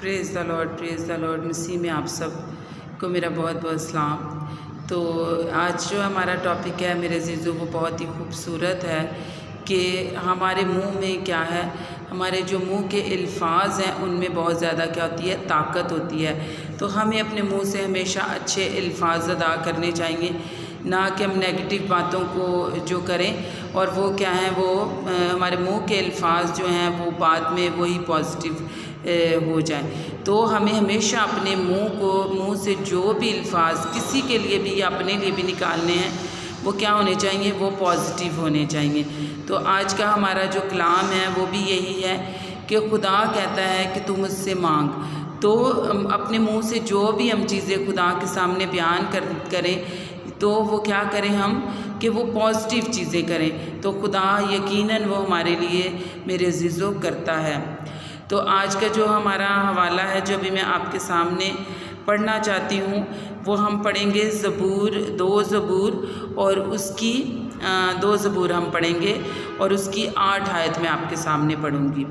Praise the Lord. मसीह में आप सब को मेरा बहुत बहुत सलाम। तो आज जो हमारा टॉपिक है मेरे अज़ीज़ों, वो बहुत ही खूबसूरत है कि हमारे मुंह में क्या है। हमारे जो मुंह के अल्फाज हैं उनमें बहुत ज़्यादा क्या होती है, ताकत होती है। तो हमें अपने मुंह से हमेशा अच्छे अल्फाज अदा करने चाहिए, ना कि हम नेगेटिव बातों को जो करें और वो क्या है, वो हमारे मुंह के अल्फाज जो हैं वो बाद में वही पॉजिटिव हो जाए। तो हमें हमेशा अपने मुंह से जो भी अल्फाज किसी के लिए भी या अपने लिए भी निकालने हैं वो क्या होने चाहिए, वो पॉजिटिव होने चाहिए। तो आज का हमारा जो कलाम है वो भी यही है कि खुदा कहता है कि तू मुझसे मांग। तो अपने मुंह से जो भी हम चीज़ें खुदा के सामने बयान करें तो वो क्या करें हम कि वो पॉजिटिव चीज़ें करें। तो खुदा यकीनन वो हमारे लिए मेरे अज़ीज़ों करता है। तो आज का जो हमारा हवाला है जो भी मैं आपके सामने पढ़ना चाहती हूँ वो हम पढ़ेंगे दो ज़बूर और उसकी 2 ज़बूर हम पढ़ेंगे और उसकी 8 आयत मैं आपके सामने पढ़ूँगी।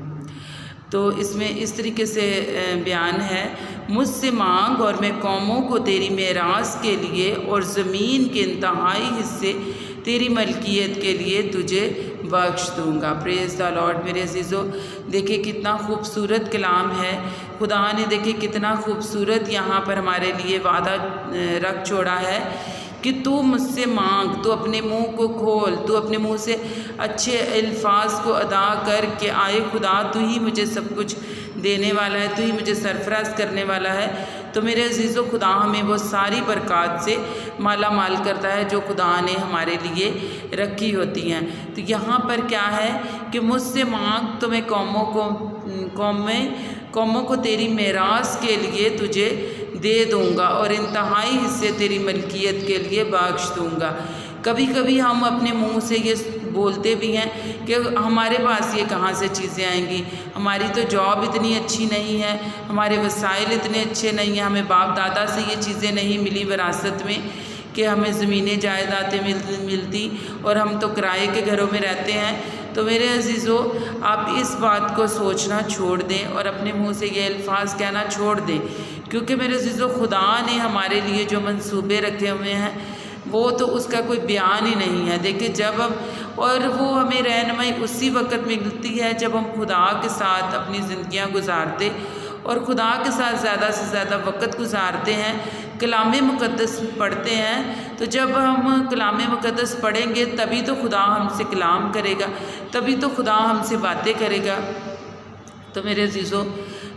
तो इसमें इस तरीके से बयान है, मुझसे मांग और मैं कौमों को तेरी मेरास के लिए और ज़मीन के इंतहाई हिस्से तेरी मलकियत के लिए तुझे बख्श दूँगा। Praise the Lord. मेरे अज़ीज़ों, देखिए कितना खूबसूरत कलाम है। खुदा ने देखिए कितना खूबसूरत यहाँ पर हमारे लिए वादा रख छोड़ा है कि तू मुझसे मांग, तू अपने मुंह को खोल, तू अपने मुंह से अच्छे अल्फाज को अदा कर के आए खुदा तू ही मुझे सब कुछ देने वाला है, तू ही मुझे सरफराज करने वाला है। तो मेरे अज़ीज़ों, खुदा हमें वो सारी बरक़ात से माला माल करता है जो खुदा ने हमारे लिए रखी होती हैं। तो यहाँ पर क्या है कि मुझसे मांग तो मैं कौमों को तेरी मेरास के लिए तुझे दे दूँगा और इंतहाई हिस्से तेरी मलकियत के लिए बख्श दूँगा। कभी कभी हम अपने मुंह से ये बोलते भी हैं कि हमारे पास ये कहाँ से चीज़ें आएंगी, हमारी तो जॉब इतनी अच्छी नहीं है, हमारे वसाइल इतने अच्छे नहीं हैं, हमें बाप दादा से ये चीज़ें नहीं मिली विरासत में कि हमें ज़मीनें जायदादें मिलती और हम तो किराए के घरों में रहते हैं। तो मेरे अज़ीज़ों, आप इस बात को सोचना छोड़ दें और अपने मुंह से ये अल्फाज कहना छोड़ दें, क्योंकि मेरे अज़ीज़ों खुदा ने हमारे लिए जो मंसूबे रखे हुए हैं वो तो उसका कोई बयान ही नहीं है। देखिए जब हम और वो हमें रहनुमाई उसी वक्त मिलती है जब हम खुदा के साथ अपनी ज़िंदगियाँ गुजारते और खुदा के साथ ज़्यादा से ज़्यादा वक्त गुजारते हैं, कलाम मुक़द्दस पढ़ते हैं। तो जब हम कलाम मुक़द्दस पढ़ेंगे तभी तो खुदा हमसे कलाम करेगा, तभी तो खुदा हमसे बातें करेगा। तो मेरे अज़ीज़ों,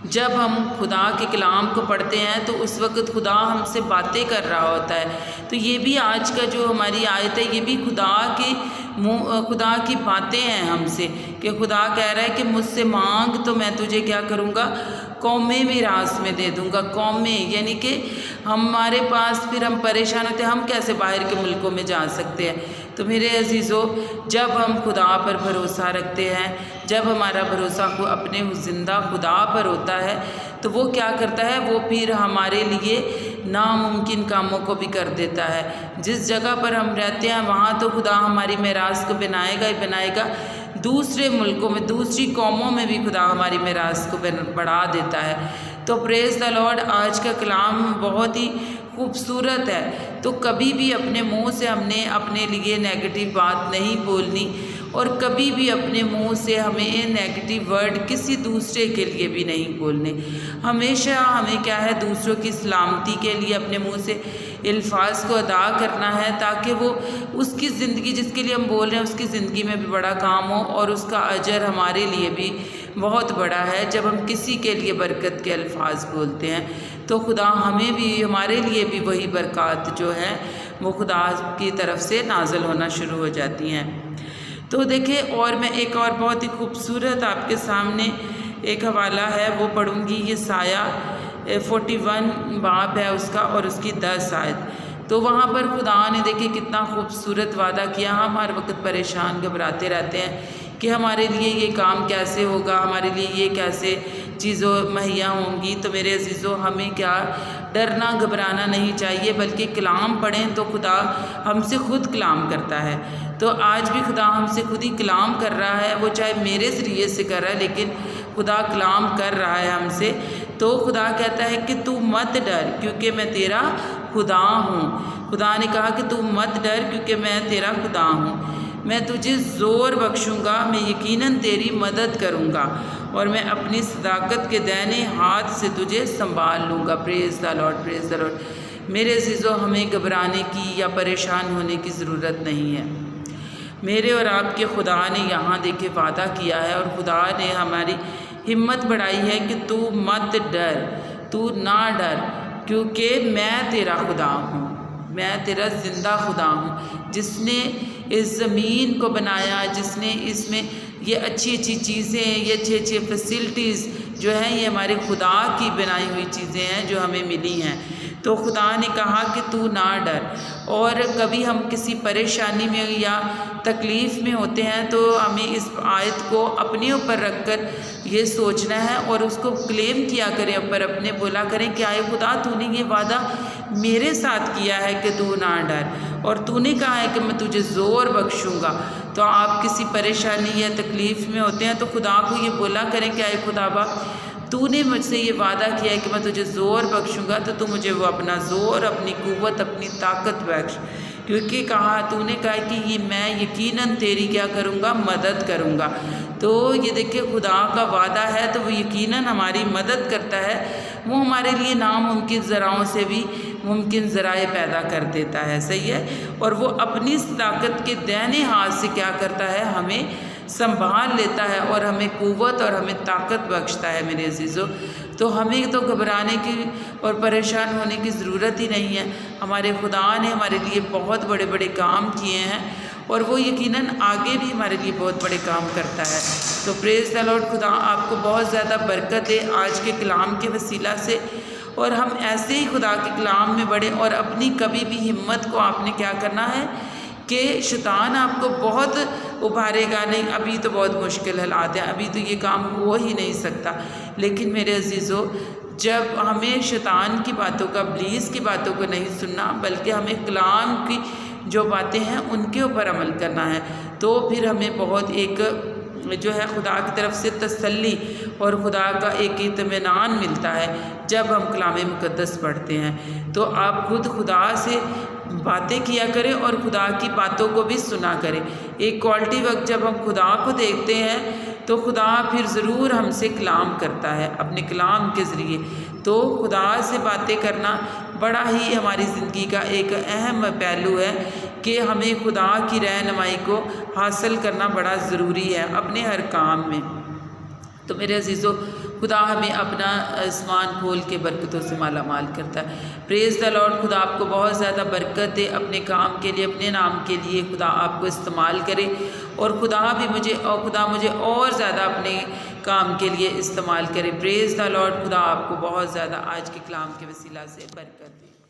जब हम खुदा के कलाम को पढ़ते हैं तो उस वक़्त खुदा हमसे बातें कर रहा होता है। तो ये भी आज का जो हमारी आयत है ये भी खुदा की बातें हैं हमसे कि खुदा कह रहा है कि मुझसे मांग तो मैं तुझे क्या करूँगा, कौमें मीरास में दे दूँगा। कौमें यानी कि हमारे पास फिर हम परेशान होते हैं, हम कैसे बाहर के मुल्कों में जा सकते हैं। तो मेरे अज़ीज़ों, जब हम खुदा पर भरोसा रखते हैं, जब हमारा भरोसा अपने उस ज़िंदा खुदा पर होता है तो वो क्या करता है, वो फिर हमारे लिए नामुमकिन कामों को भी कर देता है। जिस जगह पर हम रहते हैं वहाँ तो खुदा हमारी मेरास को बनाएगा ही बनाएगा, दूसरे मुल्कों में दूसरी कौमों में भी खुदा हमारी मेरास को बढ़ा देता है। तो प्रेज़ द लॉर्ड। आज का कलाम बहुत ही खूबसूरत है। तो कभी भी अपने मुंह से हमने अपने लिए नेगेटिव बात नहीं बोलनी और कभी भी अपने मुंह से हमें नेगेटिव वर्ड किसी दूसरे के लिए भी नहीं बोलने। हमेशा हमें क्या है, दूसरों की सलामती के लिए अपने मुंह से अल्फाज को अदा करना है ताकि वो उसकी ज़िंदगी जिसके लिए हम बोल रहे हैं उसकी ज़िंदगी में भी बड़ा काम हो और उसका अजर हमारे लिए भी बहुत बड़ा है। जब हम किसी के लिए बरकत के अल्फाज बोलते हैं तो खुदा हमें भी, हमारे लिए भी वही बरक़ात जो है वो खुदा की तरफ से नाज़िल होना शुरू हो जाती हैं। तो देखिए, और मैं एक और बहुत ही खूबसूरत आपके सामने एक हवाला है वो पढ़ूँगी। ये साया 41 बाब है उसका और उसकी 10 आयत। तो वहाँ पर खुदा ने देखिए कितना खूबसूरत वादा किया। हम हर वक्त परेशान घबराते रहते हैं कि हमारे लिए ये काम कैसे होगा, हमारे लिए ये कैसे चीज़ों मुहैया होंगी। तो मेरे अज़ीज़ों, हमें क्या डरना घबराना नहीं चाहिए, बल्कि कलाम पढ़ें तो खुदा हमसे खुद कलाम करता है। तो आज भी खुदा हमसे खुद ही कलाम कर रहा है, वो चाहे मेरे ज़रिए से कर रहा है लेकिन खुदा कलाम कर रहा है हमसे, तो खुदा कहता है कि तू मत डर क्योंकि मैं तेरा खुदा हूँ। खुदा ने कहा कि तू मत डर क्योंकि मैं तेरा खुदा हूँ। मैं तुझे ज़ोर बख्शूँगा, मैं यकीनन तेरी मदद करूँगा और मैं अपनी सदाकत के दाहिने हाथ से तुझे संभाल लूँगा। Praise the Lord, praise the Lord. मेरे अज़ीज़ों, हमें घबराने की या परेशान होने की ज़रूरत नहीं है। मेरे और आपके खुदा ने यहाँ देखे वादा किया है और खुदा ने हमारी हिम्मत बढ़ाई है कि तू मत डर, तू ना डर क्योंकि मैं तेरा खुदा हूँ, मैं तेरा ज़िंदा खुदा हूँ, जिसने इस ज़मीन को बनाया, जिसने इसमें ये अच्छी अच्छी चीज़ें, ये अच्छे अच्छे फैसिलिटीज़ जो हैं, ये हमारे खुदा की बनाई हुई चीज़ें हैं जो हमें मिली हैं। तो खुदा ने कहा कि तू ना डर। और कभी हम किसी परेशानी में या तकलीफ़ में होते हैं तो हमें इस आयत को अपने ऊपर रख कर ये सोचना है और उसको क्लेम किया करें ऊपर अपने, बोला करें कि आए खुदा तूने ये वादा मेरे साथ किया है कि तू ना डर और तूने कहा है कि मैं तुझे ज़ोर बख्शूँगा। तो आप किसी परेशानी या तकलीफ़ में होते हैं तो खुदा को ये बोला करें कि आए खुदाबा तूने मुझसे ये वादा किया है कि मैं तुझे ज़ोर बख्शूँगा, तो तू मुझे वो अपना ज़ोर, अपनी क़ुव्वत, अपनी ताकत बख्श, क्योंकि कहा तूने कहा कि ये मैं यकीनन तेरी क्या करूँगा, मदद करूँगा। तो ये देखिए खुदा का वादा है तो वो यकीनन हमारी मदद करता है। वो हमारे लिए नामुमकिन ज़राओं से भी मुमकिन ज़राए पैदा कर देता है, सही है। और वो अपनी ताकत के दाहिने हाथ से क्या करता है, हमें संभाल लेता है और हमें क़ुव्वत और हमें ताकत बख्शता है। मेरे अज़ीज़ों, तो हमें तो घबराने की और परेशान होने की ज़रूरत ही नहीं है। हमारे खुदा ने हमारे लिए बहुत बड़े बड़े काम किए हैं और वो यकीनन आगे भी हमारे लिए बहुत बड़े काम करता है। तो प्रेज़ द लॉर्ड, खुदा आपको बहुत ज़्यादा बरकत दे आज के कलाम के वसीला से, और हम ऐसे ही खुदा के कलाम में बढ़ें। और अपनी कभी भी हिम्मत को आपने क्या करना है कि शैतान आपको बहुत उभारेगा नहीं, अभी तो बहुत मुश्किल हालात हैं, अभी तो ये काम हो ही नहीं सकता। लेकिन मेरे अज़ीज़ों, जब हमें शैतान की बातों का, इब्लीस की बातों को नहीं सुनना, बल्कि हमें कलाम की जो बातें हैं उनके ऊपर अमल करना है, तो फिर हमें बहुत एक जो है खुदा की तरफ से तसल्ली और खुदा का एक इत्मीनान मिलता है जब हम कलाम मुक़द्दस पढ़ते हैं। तो आप खुद खुदा से बातें किया करें और खुदा की बातों को भी सुना करें। एक क्वालिटी वक्त जब हम खुदा को देखते हैं तो खुदा फिर ज़रूर हमसे कलाम करता है अपने कलाम के ज़रिए। तो खुदा से बातें करना बड़ा ही हमारी ज़िंदगी का एक अहम पहलू है कि हमें खुदा की रहनुमाई को हासिल करना बड़ा ज़रूरी है अपने हर काम में। तो मेरे अज़ीज़ों, खुदा हमें अपना आसमान खोल के बरकतों से माला माल करता है। Praise the Lord. खुदा आपको बहुत ज़्यादा बरकत दे अपने काम के लिए, अपने नाम के लिए खुदा आपको इस्तेमाल करे और खुदा मुझे और ज़्यादा अपने काम के लिए इस्तेमाल करे। Praise the Lord. खुदा आपको बहुत ज़्यादा आज के कलाम के वसीला से बरकत दे।